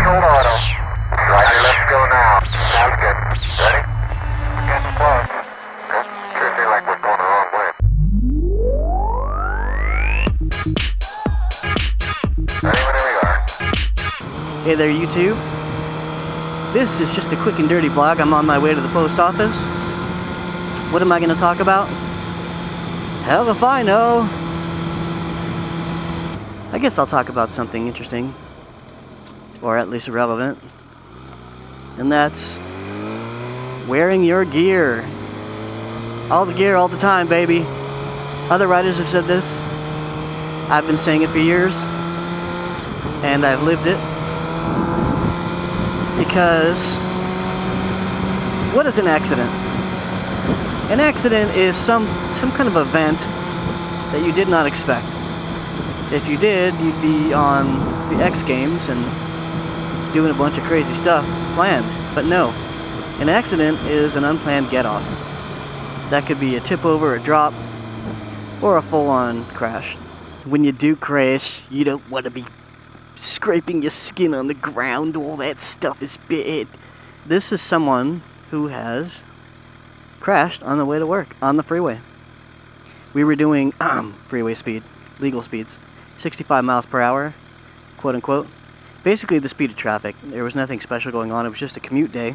hold auto. Roger, let's go now. Sounds good. Ready? Getting close. Sure feel like we're going the wrong way. Ready whenever you are. Hey there, YouTube. This is just a quick and dirty vlog. I'm on my way to the post office. What am I going to talk about? Hell if I know. I guess I'll talk about something interesting, or at least relevant, and that's wearing your gear. All the gear, all the time, baby. Other writers have said this. I've been saying it for years, and I've lived it. Because what is an accident? An accident is some kind of event that you did not expect. If you did, you'd be on the X Games and doing a bunch of crazy stuff planned. But no, an accident is an unplanned get-off. That could be a tip over, a drop, or a full-on crash. When you do crash, you don't want to be scraping your skin on the ground. All that stuff is bad. This is someone who has crashed on the way to work on the freeway. We were doing freeway speed, legal speeds, 65 miles per hour, quote unquote. Basically the speed of traffic. There was nothing special going on. It was just a commute day.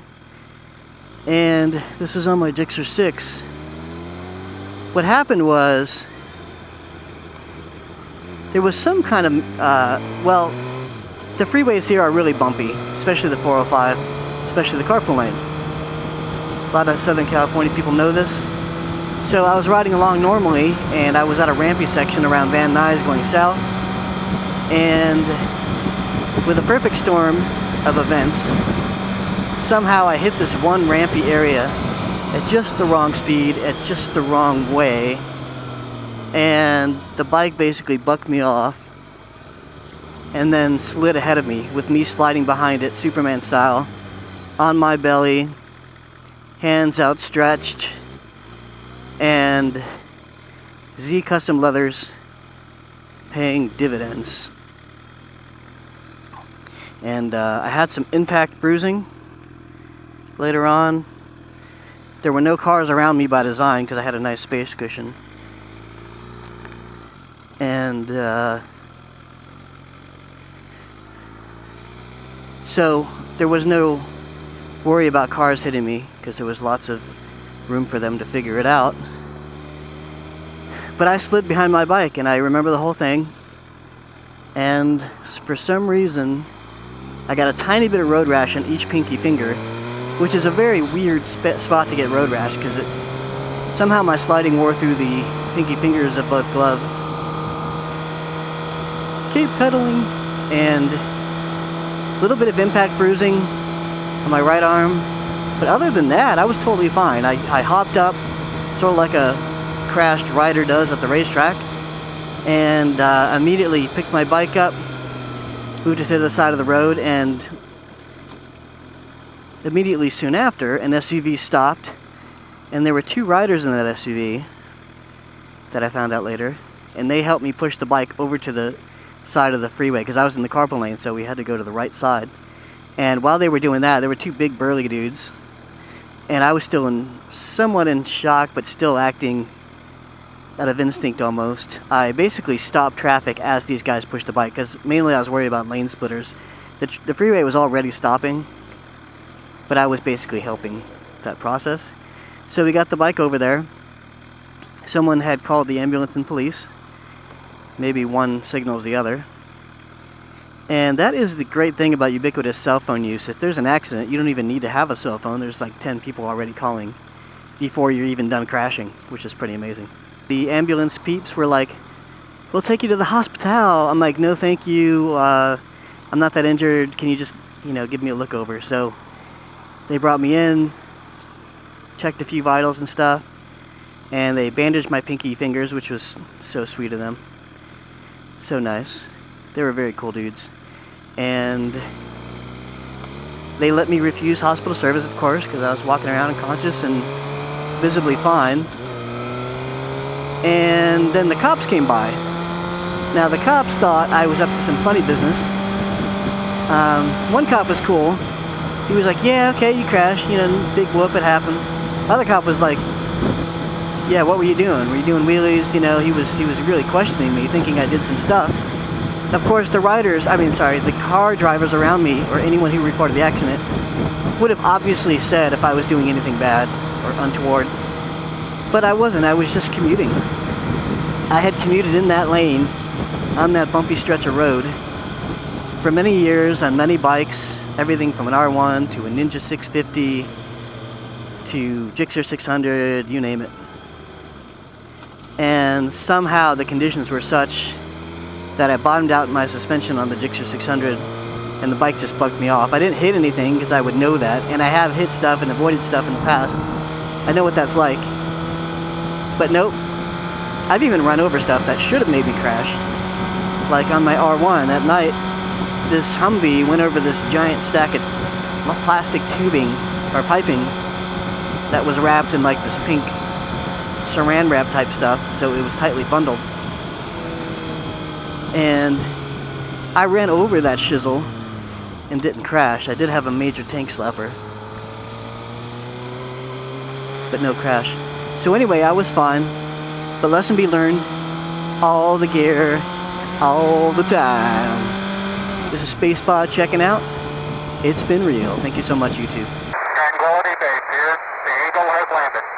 And this was on my GSX-R. What happened was there was some kind of, the freeways here are really bumpy, especially the 405, especially the carpool lane. A lot of Southern California people know this. So I was riding along normally, and I was at a rampy section around Van Nuys going south, and with a perfect storm of events, somehow I hit this one rampy area at just the wrong speed, at just the wrong way, and the bike basically bucked me off and then slid ahead of me, with me sliding behind it, Superman style, on my belly, hands outstretched, and Z Custom Leathers paying dividends. And I had some impact bruising later on. There were no cars around me by design because I had a nice space cushion. And so there was no worry about cars hitting me because there was lots of room for them to figure it out. But I slid behind my bike, and I remember the whole thing. And for some reason, I got a tiny bit of road rash on each pinky finger, which is a very weird spot to get road rash because somehow my sliding wore through the pinky fingers of both gloves. Keep pedaling, and a little bit of impact bruising on my right arm. But other than that, I was totally fine. I hopped up, sort of like a crashed rider does at the racetrack, and immediately picked my bike up, moved it to the side of the road, and immediately soon after, an SUV stopped, and there were two riders in that SUV that I found out later, and they helped me push the bike over to the side of the freeway, because I was in the carpool lane, so we had to go to the right side. And while they were doing that, there were two big burly dudes, and I was still somewhat in shock, but still acting out of instinct almost. I basically stopped traffic as these guys pushed the bike, because mainly I was worried about lane splitters. The freeway was already stopping, but I was basically helping that process. So we got the bike over there. Someone had called the ambulance and police. Maybe one signals the other. And that is the great thing about ubiquitous cell phone use. If there's an accident, you don't even need to have a cell phone. There's like 10 people already calling before you're even done crashing, which is pretty amazing. The ambulance peeps were like, "We'll take you to the hospital." I'm like, "No, thank you. I'm not that injured. Can you just, give me a look over?" So they brought me in, checked a few vitals and stuff, and they bandaged my pinky fingers, which was so sweet of them. So nice. They were very cool dudes. And they let me refuse hospital service, of course, because I was walking around unconscious and visibly fine. And then the cops came by. Now, the cops thought I was up to some funny business. One cop was cool. He was like, yeah, okay, you crashed, you know, big whoop, it happens. Other cop was like, yeah, what were you doing? Were you doing wheelies? You know, he was really questioning me, thinking I did some stuff. Of course, the car drivers around me, or anyone who reported the accident, would have obviously said if I was doing anything bad or untoward. But I wasn't, I was just commuting. I had commuted in that lane, on that bumpy stretch of road, for many years on many bikes, everything from an R1 to a Ninja 650 to GSX-R, you name it. And somehow the conditions were such that I bottomed out my suspension on the GSX-R and the bike just bugged me off. I didn't hit anything because I would know that, and I have hit stuff and avoided stuff in the past. I know what that's like. But nope, I've even run over stuff that should have made me crash. Like on my R1 at night, this Humvee went over this giant stack of plastic tubing or piping that was wrapped in like this pink saran wrap type stuff, so it was tightly bundled. And I ran over that shizzle and didn't crash. I did have a major tank slapper, but no crash. So anyway, I was fine. But lesson be learned, all the gear, all the time. This is Spacepod checking out. It's been real. Thank you so much, YouTube.